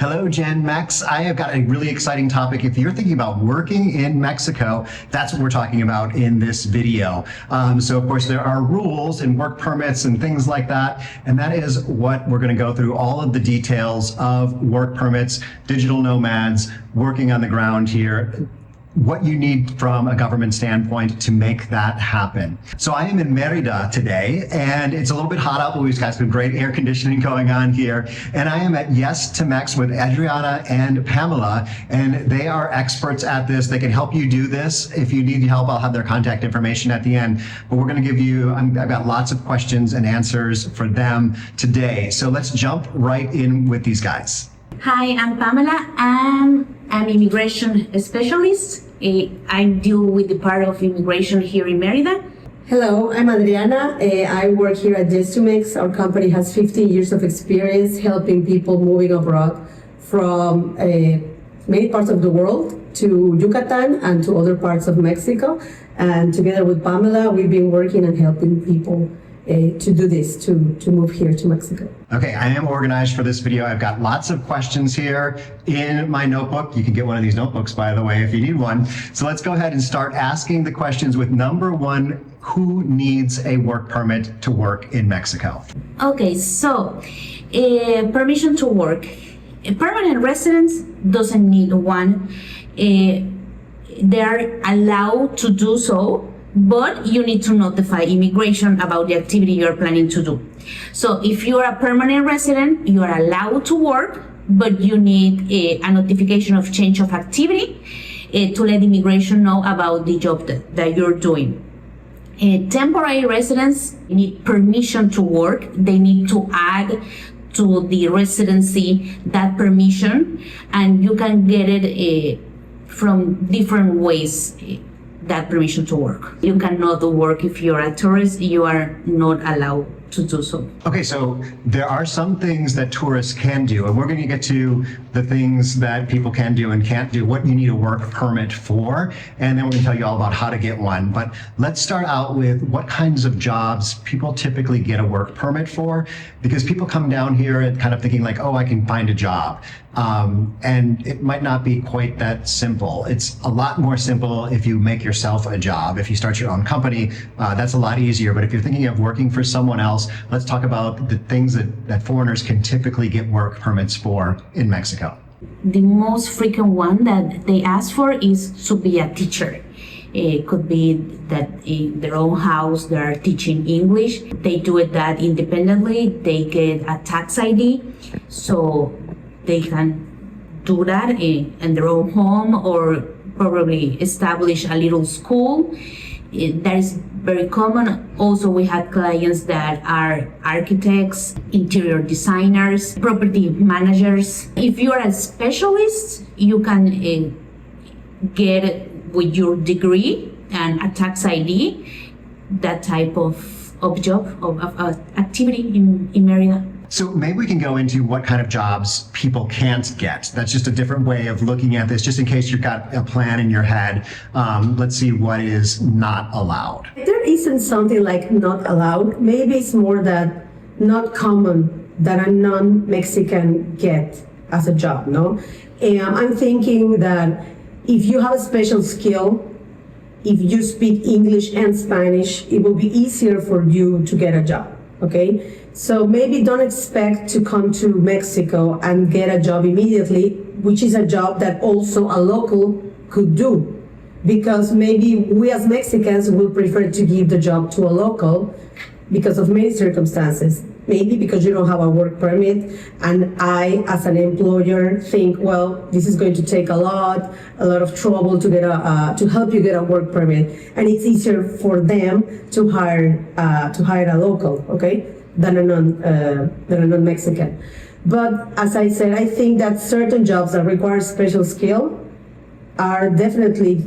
Hello, Gen Mex. I have got a really exciting topic. If you're thinking about working in Mexico, that's what we're talking about in this video. So of course there are rules and work permits and things like that. And that is what we're going to go through, all of the details of work permits, digital nomads, working on the ground here, what you need from a government standpoint to make that happen. So I am in Merida today, and it's a little bit hot out, but we've got some great air conditioning going on here. And I am at Yes to Mex with Adriana and Pamela, and they are experts at this. They can help you do this. If you need help, I'll have their contact information at the end. But we're going to give you, I've got lots of questions and answers for them today. So let's jump right in with these guys. Hi, I'm Pamela. I'm an immigration specialist. I deal with the part of immigration here in Merida. Hello, I'm Adriana. I work here at Yes to Mex. Our company has 15 years of experience helping people moving abroad from many parts of the world to Yucatan and to other parts of Mexico. And together with Pamela, we've been working and helping people to do this, to move here to Mexico. Okay, I am organized for this video. I've got lots of questions here in my notebook. You can get one of these notebooks, by the way, if you need one. So let's go ahead and start asking the questions with number one: who needs a work permit to work in Mexico? Okay, so permission to work. A permanent residence doesn't need one. They are allowed to do so, but you need to notify immigration about the activity you are planning to do. So if you are a permanent resident, you are allowed to work, but you need a notification of change of activity to let immigration know about the job that you're doing. Temporary residents need permission to work. They need to add to the residency that permission, and you can get it from different ways. That permission to work. You cannot work if you're a tourist. You are not allowed to do so. Okay, so there are some things that tourists can do, and we're going to get to the things that people can do and can't do, what you need a work permit for, and then we're going to tell you all about how to get one. But let's start out with what kinds of jobs people typically get a work permit for, because people come down here and kind of thinking like, oh, I can find a job. And it might not be quite that simple. It's a lot more simple if you make yourself a job. If you start your own company, that's a lot easier. But if you're thinking of working for someone else, let's talk about the things that foreigners can typically get work permits for in Mexico. The most frequent one that they ask for is to be a teacher. It could be that in their own house they are teaching English. They do it that independently. They get a tax ID, so they can do that in their own home or probably establish a little school. That is very common. Also, we have clients that are architects, interior designers, property managers. If you are a specialist, you can get with your degree and a tax ID that type of job, of activity in Merida. So maybe we can go into what kind of jobs people can't get. That's just a different way of looking at this, just in case you've got a plan in your head. Let's see what is not allowed. There isn't something like not allowed. Maybe it's more that not common that a non-Mexican get as a job, no? And I'm thinking that if you have a special skill, if you speak English and Spanish, it will be easier for you to get a job, okay? So maybe don't expect to come to Mexico and get a job immediately, which is a job that also a local could do. Because maybe we as Mexicans will prefer to give the job to a local because of many circumstances. Maybe because you don't have a work permit, and I, as an employer, think, well, this is going to take a lot of trouble to get to help you get a work permit, and it's easier for them to hire a local, okay, than a non-Mexican. But as I said, I think that certain jobs that require special skill are definitely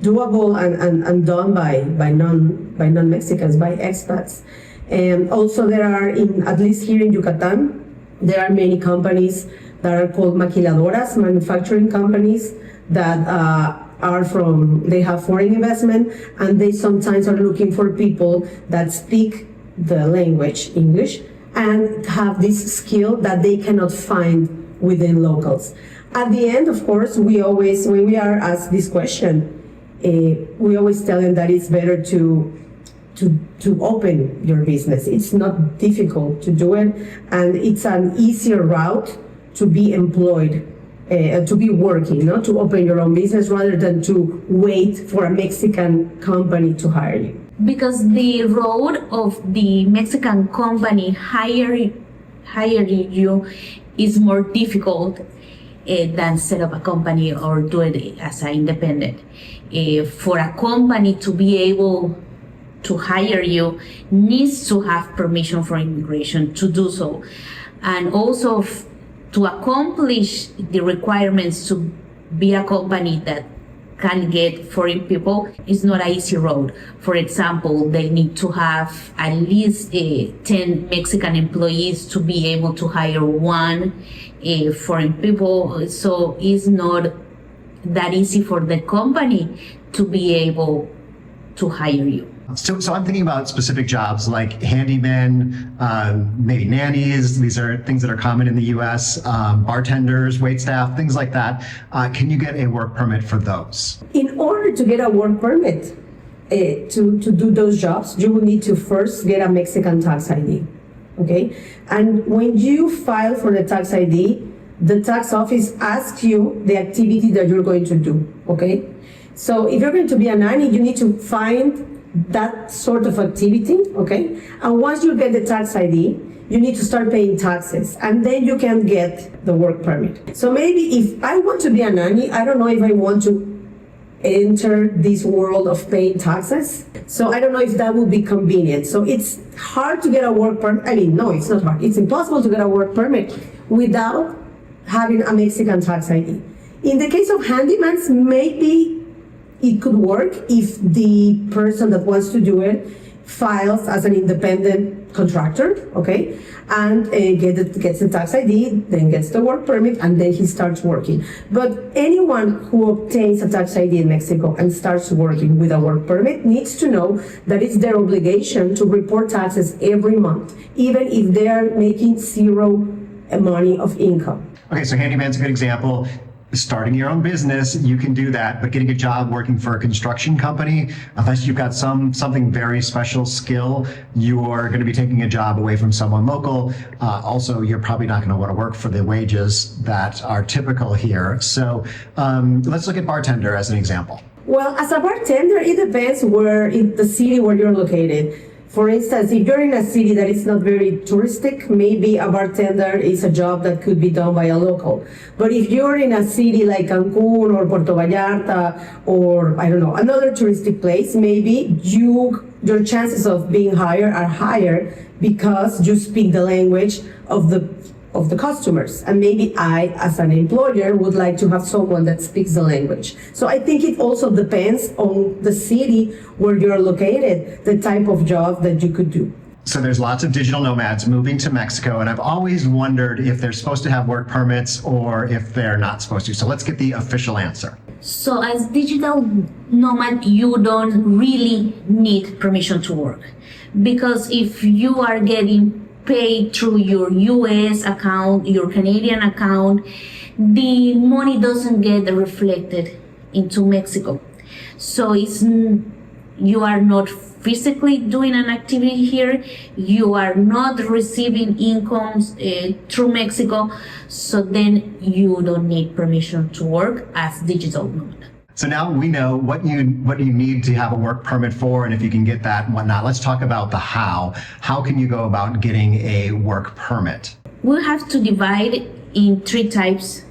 doable and done by non-Mexicans, by expats. And also there are, at least here in Yucatan, there are many companies that are called maquiladoras, manufacturing companies that they have foreign investment, and they sometimes are looking for people that speak the language English and have this skill that they cannot find within locals. At the end, of course, we always, when we are asked this question, we always tell them that it's better to open your business. It's not difficult to do it, and it's an easier route to be employed, to be working, not to open your own business rather than to wait for a Mexican company to hire you. Because the road of the Mexican company hiring you is more difficult than set up a company or do it as an independent. For a company to be able to hire you needs to have permission from immigration to do so, and also to accomplish the requirements to be a company that can get foreign people is not an easy road. For example, they need to have at least 10 Mexican employees to be able to hire one foreign people. So it's not that easy for the company to be able to hire you. So I'm thinking about specific jobs like handymen, maybe nannies. These are things that are common in the U.S. Bartenders, waitstaff, things like that. Can you get a work permit for those? In order to get a work permit to do those jobs, you will need to first get a Mexican tax ID, okay? And when you file for the tax ID, the tax office asks you the activity that you're going to do, okay? So if you're going to be a nanny, you need to find that sort of activity, okay? And once you get the tax ID, you need to start paying taxes, and then you can get the work permit. So maybe if I want to be a nanny, I don't know if I want to enter this world of paying taxes. So I don't know if that would be convenient. So it's hard to get a work permit. I mean, no, it's not hard. It's impossible to get a work permit without having a Mexican tax ID. In the case of handymans, maybe it could work if the person that wants to do it files as an independent contractor, okay, and gets the tax ID, then gets the work permit, and then he starts working. But anyone who obtains a tax ID in Mexico and starts working with a work permit needs to know that it's their obligation to report taxes every month, even if they are making zero money of income. Okay, so handyman's a good example. Starting your own business, you can do that, but getting a job working for a construction company, unless you've got something very special skill, you are going to be taking a job away from someone local. Also, you're probably not going to want to work for the wages that are typical here. So let's look at bartender as an example. Well, as a bartender, it depends where in the city where you're located. For instance, if you're in a city that is not very touristic, maybe a bartender is a job that could be done by a local. But if you're in a city like Cancun or Puerto Vallarta or, I don't know, another touristic place, maybe your chances of being hired are higher because you speak the language of the customers. And maybe I, as an employer, would like to have someone that speaks the language. So I think it also depends on the city where you're located, the type of job that you could do. So there's lots of digital nomads moving to Mexico, and I've always wondered if they're supposed to have work permits or if they're not supposed to. So let's get the official answer. So as digital nomad, you don't really need permission to work, because if you are getting paid through your US account, your Canadian account, the money doesn't get reflected into Mexico. So you are not physically doing an activity here, you are not receiving incomes through Mexico, so then you don't need permission to work as digital nomad. So now we know what you need to have a work permit for, and if you can get that and whatnot. Let's talk about the how. How can you go about getting a work permit? We have to divide in 3 types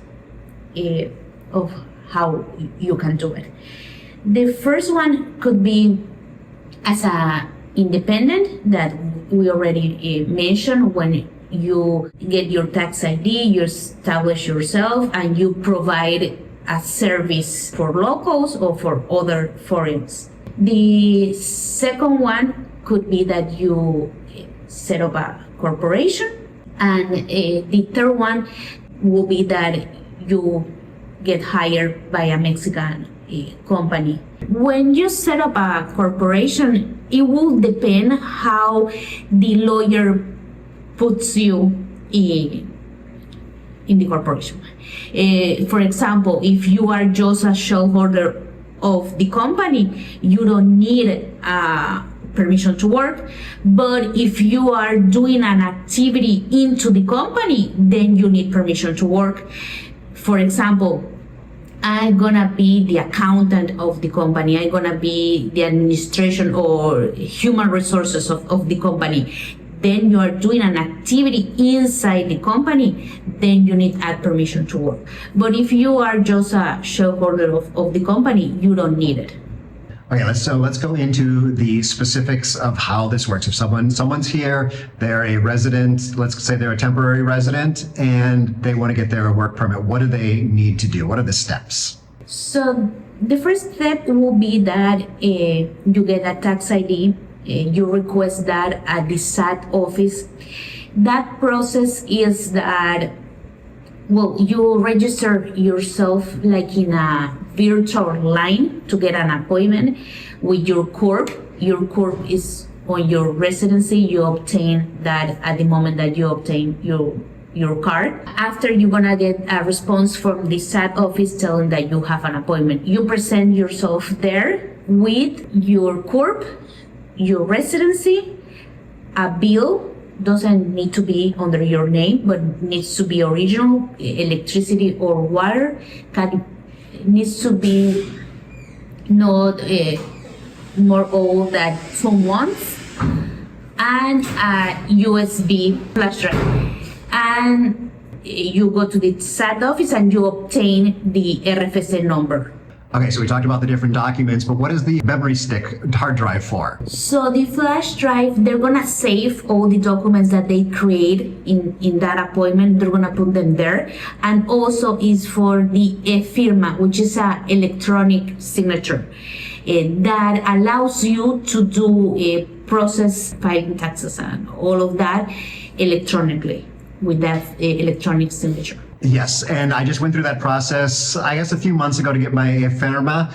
of how you can do it. The first one could be as a independent that we already mentioned. When you get your tax ID, you establish yourself and you provide a service for locals or for other foreigners. The second one could be that you set up a corporation, and the third one will be that you get hired by a Mexican company. When you set up a corporation, it will depend how the lawyer puts you in the corporation. For example, if you are just a shareholder of the company, you don't need permission to work. But if you are doing an activity into the company, then you need permission to work. For example, I'm gonna be the accountant of the company. I'm gonna be the administration or human resources of the company. Then you are doing an activity inside the company, then you need add permission to work. But if you are just a shareholder of the company, you don't need it. Okay, let's go into the specifics of how this works. If someone's here, they're a resident, let's say they're a temporary resident, and they want to get their work permit, what do they need to do? What are the steps? So the first step will be that you get a tax ID. You request that at the SAT office. That process is that, well, you register yourself like in a virtual line to get an appointment with your corp. Your corp is on your residency. You obtain that at the moment that you obtain your card. After, you're gonna get a response from the SAT office telling that you have an appointment. You present yourself there with your corp, your residency, a bill. Doesn't need to be under your name, but needs to be original. Electricity or water needs to be not more old than 2 months, and a USB flash drive. And you go to the SAT office and you obtain the RFC number. Okay, so we talked about the different documents, but what is the memory stick hard drive for? So the flash drive, they're gonna save all the documents that they create in that appointment. They're gonna put them there. And also is for the e-firma, which is an electronic signature that allows you to do a process, filing taxes and all of that electronically with that electronic signature. Yes, and I just went through that process, I guess, a few months ago to get my firma,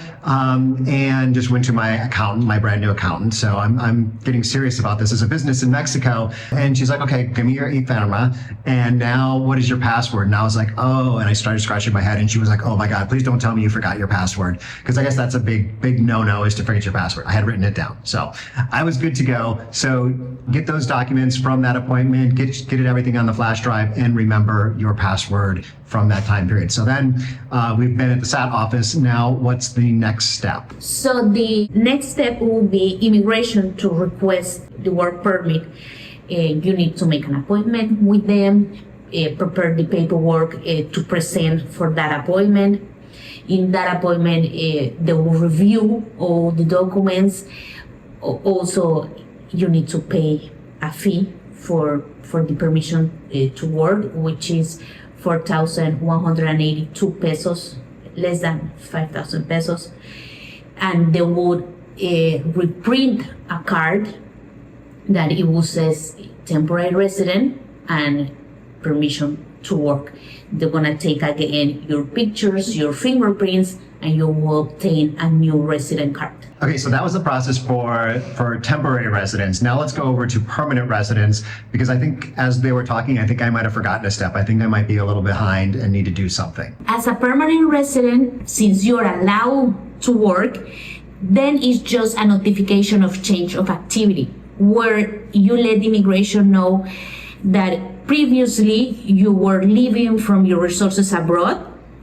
and just went to my accountant, my brand new accountant. So I'm getting serious about this as a business in Mexico. And she's like, okay, give me your firma. And now what is your password? And I was like, oh, and I started scratching my head. And she was like, oh my God, please don't tell me you forgot your password. Because I guess that's a big no-no, is to forget your password. I had written it down. So I was good to go. So get those documents from that appointment, get it everything on the flash drive, and remember your password from that time period. So then we've been at the SAT office. Now what's the next step? So the next step will be immigration to request the work permit. You need to make an appointment with them, prepare the paperwork to present for that appointment. In that appointment, they will review all the documents. Also, you need to pay a fee for the permission to work, which is 4,182 pesos, less than 5,000 pesos. And they would reprint a card that it will says temporary resident and permission to work. They're gonna take again your pictures, your fingerprints, and you will obtain a new resident card. Okay, so that was the process for temporary residents. Now let's go over to permanent residents, because I think as they were talking, I think I might have forgotten a step. I think I might be a little behind and need to do something. As a permanent resident, since you're allowed to work, then it's just a notification of change of activity, where you let the immigration know that previously you were living from your resources abroad,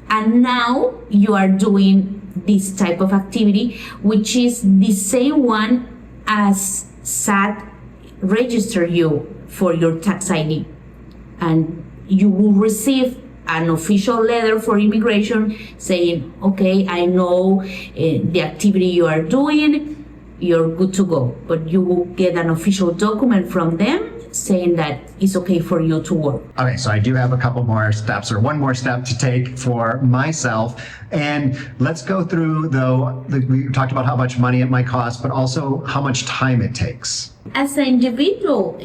and now you are doing this type of activity, which is the same one as SAT register you for your tax ID. And you will receive an official letter for immigration saying, okay, I know the activity you are doing, you're good to go. But you will get an official document from them saying that it's okay for you to work. Okay, so I do have a couple more steps, or one more step to take for myself. And let's go through, though, we talked about how much money it might cost, but also how much time it takes. As an individual,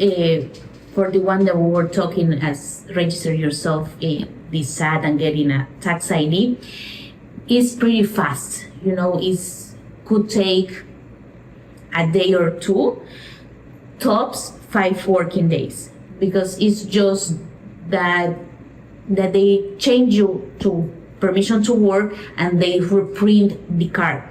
for the one that we were talking as register yourself in the SAT and getting a tax ID, it's pretty fast. You know, it could take a day or two, tops 5 working days, because it's just that that they change you to permission to work and they reprint the card.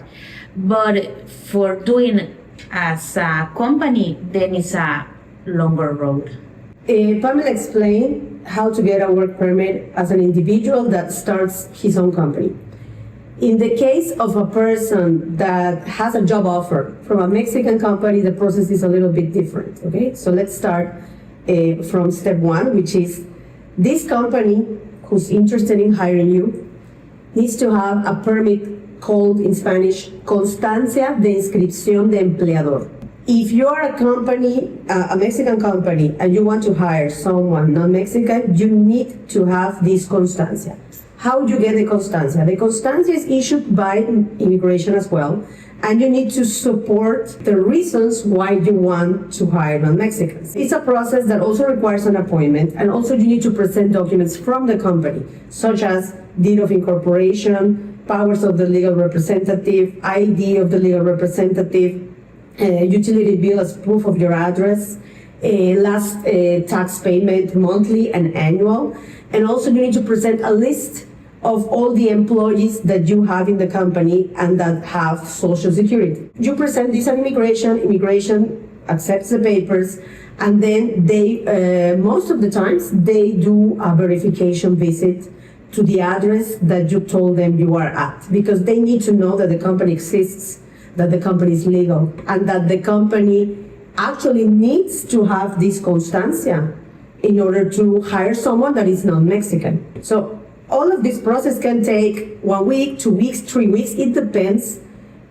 But for doing as a company, then it's a longer road. Pamela explained how to get a work permit as an individual that starts his own company. In the case of a person that has a job offer from a Mexican company, the process is a little bit different, okay? So let's start from step one, which is this company who's interested in hiring you needs to have a permit called in Spanish, Constancia de Inscripción de Empleador. If you are a company, a Mexican company, and you want to hire someone non-Mexican, you need to have this constancia. How do you get the constancia? The constancia is issued by immigration as well, and you need to support the reasons why you want to hire non-Mexicans. It's a process that also requires an appointment, and also you need to present documents from the company, such as deed of incorporation, powers of the legal representative, ID of the legal representative, utility bill as proof of your address, last tax payment, monthly and annual, and also you need to present a list of all the employees that you have in the company and that have Social Security. You present this at immigration accepts the papers, and then they, most of the times, they do a verification visit to the address that you told them you are at, because they need to know that the company exists, that the company is legal, and that the company actually needs to have this constancia in order to hire someone that is non-Mexican. So all of this process can take 1 week, 2 weeks, 3 weeks. It depends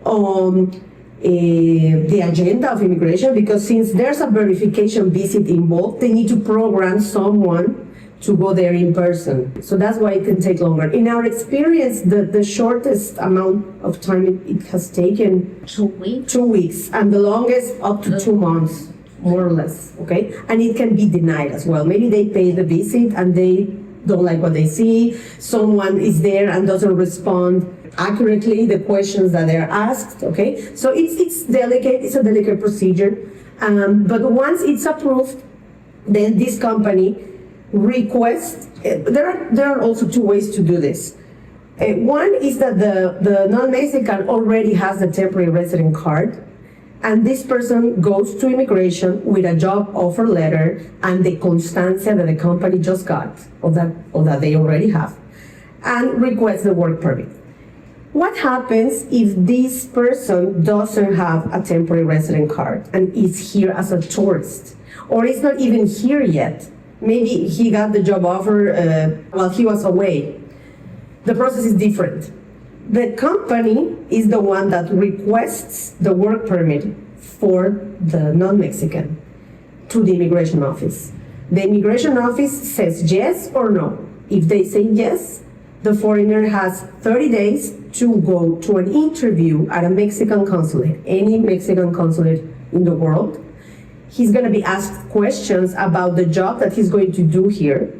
on the agenda of immigration, because since there's a verification visit involved, they need to program someone to go there in person. So that's why it can take longer. In our experience, the shortest amount of time it has taken 2 weeks. 2 weeks, and the longest up to 2 months, more or less, okay? And it can be denied as well. Maybe they pay the visit and they don't like what they see. Someone is there and doesn't respond accurately the questions that they're asked, okay? So it's delicate, it's a delicate procedure. But once it's approved, then this company requests, there are also 2 ways to do this. One is that the non-Mexican already has a temporary resident card, and this person goes to immigration with a job offer letter and the constancia that the company just got, or that they already have, and requests the work permit. What happens if this person doesn't have a temporary resident card and is here as a tourist, or is not even here yet? Maybe he got the job offer while he was away. The process is different. The company is the one that requests the work permit for the non-Mexican to the immigration office. The immigration office says yes or no. If they say yes, the foreigner has 30 days to go to an interview at a Mexican consulate, any Mexican consulate in the world. He's going to be asked questions about the job that he's going to do here.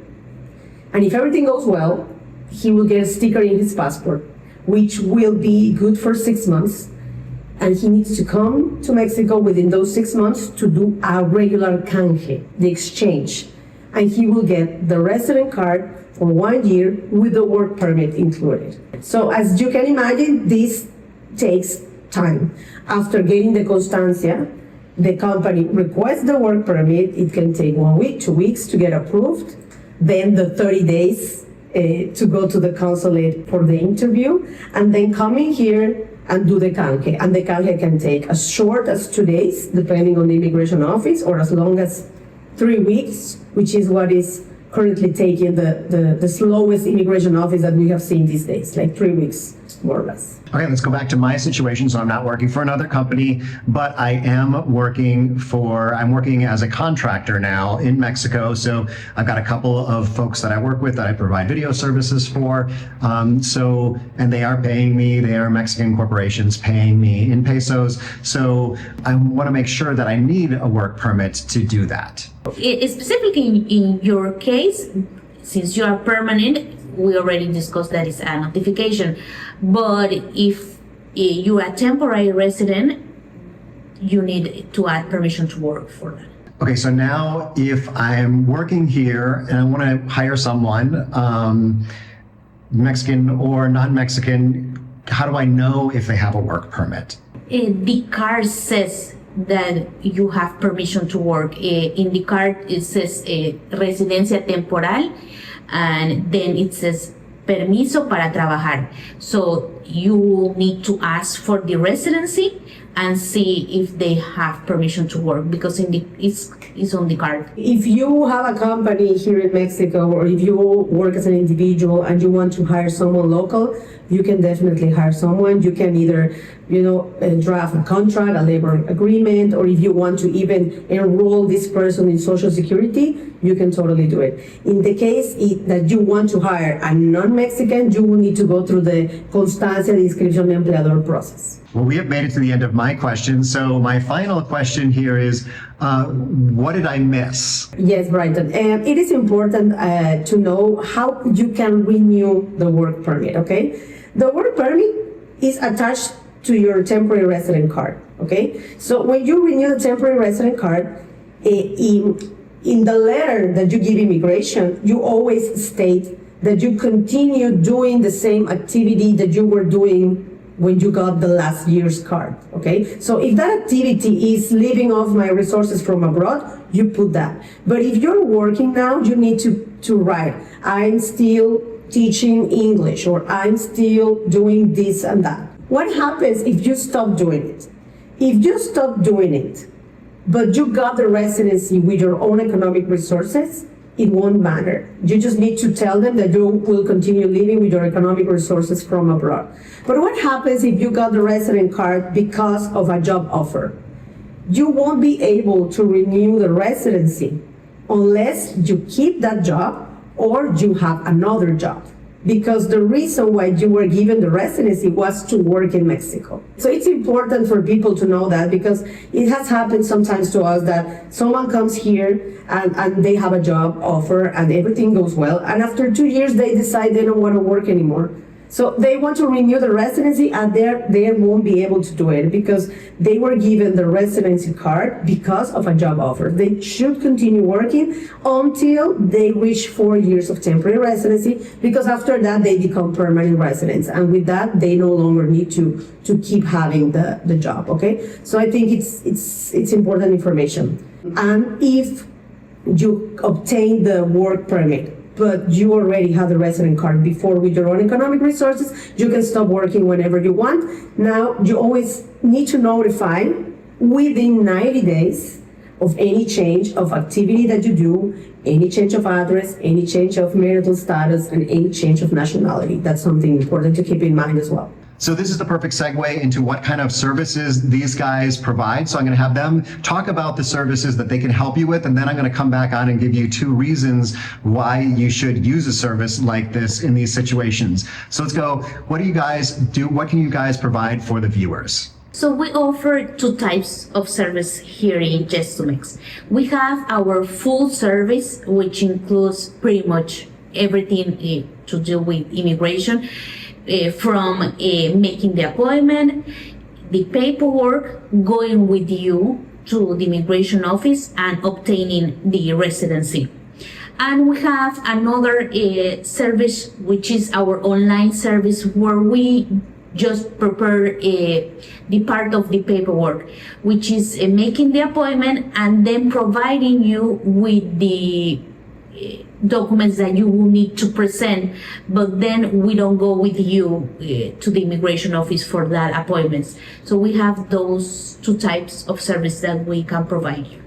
And if everything goes well, he will get a sticker in his passport, which will be good for 6 months. And he needs to come to Mexico within those 6 months to do a regular canje, the exchange. And he will get the resident card for 1 year with the work permit included. So as you can imagine, this takes time. After getting the constancia, the company requests the work permit. It can take 1 week, 2 weeks to get approved. Then the 30 days to go to the consulate for the interview, and then coming here and do the canje. And the canje can take as short as 2 days, depending on the immigration office, or as long as 3 weeks, which is what is currently taking the slowest immigration office that we have seen these days, like 3 weeks, more or less. Okay, let's go back to my situation. So I'm not working for another company, but I am working as a contractor now in Mexico. So I've got a couple of folks that I work with that I provide video services for. And they are paying me, they are Mexican corporations paying me in pesos. So I want to make sure that I need a work permit to do that. Specifically in your case, since you are permanent, we already discussed that it's a notification. But if you are a temporary resident, you need to add permission to work for that. Okay, so now if I'm working here and I want to hire someone, Mexican or non-Mexican, how do I know if they have a work permit? The card says that you have permission to work. In the card, it says residencia temporal, and then it says permiso para trabajar. So you need to ask for the residency and see if they have permission to work, because it's on the card. If you have a company here in Mexico, or if you work as an individual and you want to hire someone local, you can definitely hire someone. You can either, draft a contract, a labor agreement, or if you want to even enroll this person in Social Security, you can totally do it. In the case that you want to hire a non-Mexican, you will need to go through the constancia de inscripción de empleador process. Well, we have made it to the end of my questions. So my final question here is, what did I miss? Yes, Brighton. And it is important to know how you can renew the work permit, okay? The work permit is attached to your temporary resident card, okay? So when you renew the temporary resident card, in the letter that you give immigration, you always state that you continue doing the same activity that you were doing when you got the last year's card, okay? So if that activity is living off my resources from abroad, you put that. But if you're working now, you need to write, I'm still teaching English, or I'm still doing this and that. What happens if you stop doing it? If you stop doing it, but you got the residency with your own economic resources, it won't matter. You just need to tell them that you will continue living with your economic resources from abroad. But what happens if you got the resident card because of a job offer? You won't be able to renew the residency unless you keep that job or you have another job, because the reason why you were given the residency was to work in Mexico. So it's important for people to know that, because it has happened sometimes to us that someone comes here and they have a job offer and everything goes well, and after 2 years they decide they don't want to work anymore. So they want to renew the residency and they won't be able to do it because they were given the residency card because of a job offer. They should continue working until they reach 4 years of temporary residency, because after that they become permanent residents. And with that, they no longer need to keep having the job, okay? So I think it's important information. And if you obtain the work permit, but you already have the resident card before with your own economic resources, you can stop working whenever you want. Now, you always need to notify within 90 days of any change of activity that you do, any change of address, any change of marital status, and any change of nationality. That's something important to keep in mind as well. So this is the perfect segue into what kind of services these guys provide. So I'm going to have them talk about the services that they can help you with, and then I'm going to come back on and give you 2 reasons why you should use a service like this in these situations. So let's go. What do you guys do? What can you guys provide for the viewers? So we offer 2 types of service here in Gestumex. We have our full service, which includes pretty much everything to do with immigration. From making the appointment, the paperwork, going with you to the immigration office and obtaining the residency. And we have another service, which is our online service, where we just prepare the part of the paperwork, which is making the appointment and then providing you with the documents that you will need to present, but then we don't go with you to the immigration office for that appointments. So we have those 2 types of service that we can provide you.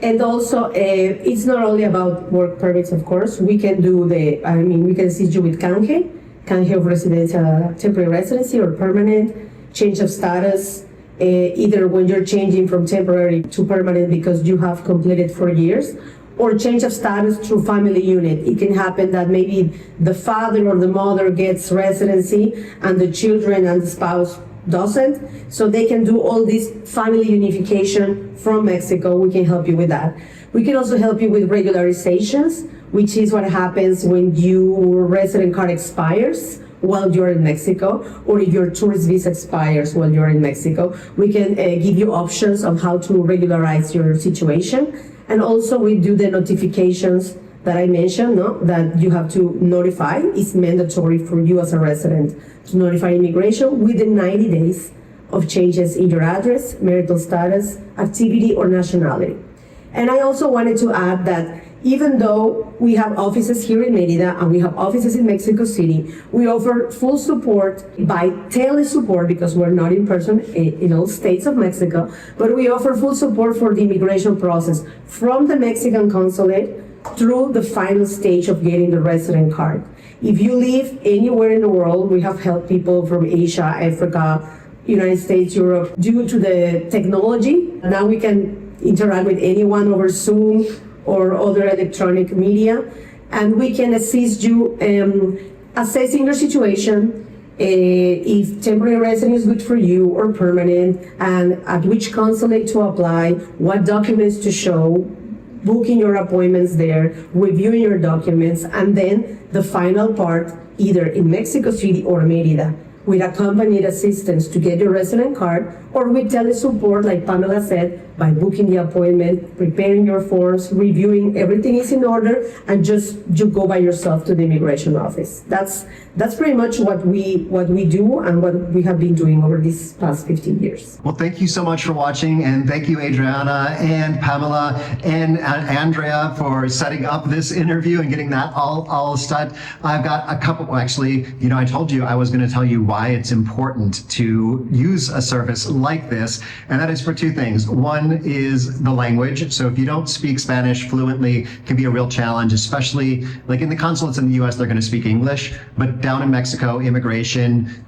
And also, it's not only about work permits, of course. We can do we can assist you with canje of residential, temporary residency or permanent, change of status, either when you're changing from temporary to permanent because you have completed 4 years, or change of status through family unit. It can happen that maybe the father or the mother gets residency and the children and the spouse doesn't. So they can do all this family unification from Mexico. We can help you with that. We can also help you with regularizations, which is what happens when your resident card expires while you're in Mexico, or if your tourist visa expires while you're in Mexico. We can give you options on how to regularize your situation. And also we do the notifications that I mentioned, no? That you have to notify. It's mandatory for you as a resident to notify immigration within 90 days of changes in your address, marital status, activity, or nationality. And I also wanted to add that even though we have offices here in Mérida and we have offices in Mexico City, we offer full support by tele-support because we're not in person in all states of Mexico, but we offer full support for the immigration process from the Mexican consulate through the final stage of getting the resident card. If you live anywhere in the world, we have helped people from Asia, Africa, United States, Europe. Due to the technology, now we can interact with anyone over Zoom or other electronic media, and we can assist you assessing your situation, if temporary residence is good for you or permanent, and at which consulate to apply, what documents to show, booking your appointments there, reviewing your documents, and then the final part, either in Mexico City or Mérida, with accompanied assistance to get your resident card, or with tele-support, like Pamela said, by booking the appointment, preparing your forms, reviewing everything is in order, and just you go by yourself to the immigration office. That's pretty much what we do and what we have been doing over these past 15 years. Well, thank you so much for watching, and thank you, Adriana and Pamela and Andrea, for setting up this interview and getting that all set. I've got a couple, actually, I told you I was going to tell you why it's important to use a service like this, and that is for two things. One is the language. So if you don't speak Spanish fluently, it can be a real challenge, especially like in the consulates in the US, they're going to speak English, but down in Mexico, immigration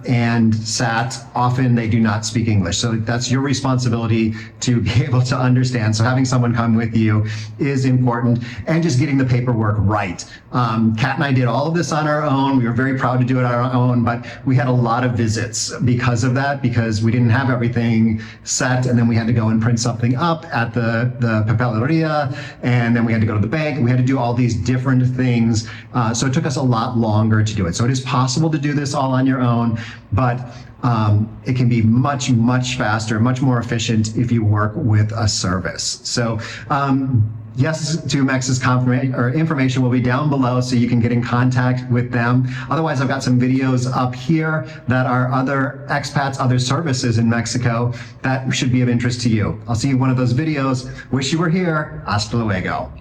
and SAT, often they do not speak English. So that's your responsibility to be able to understand. So having someone come with you is important, and just getting the paperwork right. Kat and I did all of this on our own. We were very proud to do it on our own, but we had a lot of visits because of that, because we didn't have everything set, and then we had to go and print something up at the papeleria, and then we had to go to the bank. We had to do all these different things. So it took us a lot longer to do it. So it is possible to do this all on your own, but it can be much, much faster, much more efficient if you work with a service. So Yes to Mex's information will be down below, so you can get in contact with them. Otherwise, I've got some videos up here that are other expats, other services in Mexico that should be of interest to you. I'll see you in one of those videos. Wish you were here. Hasta luego.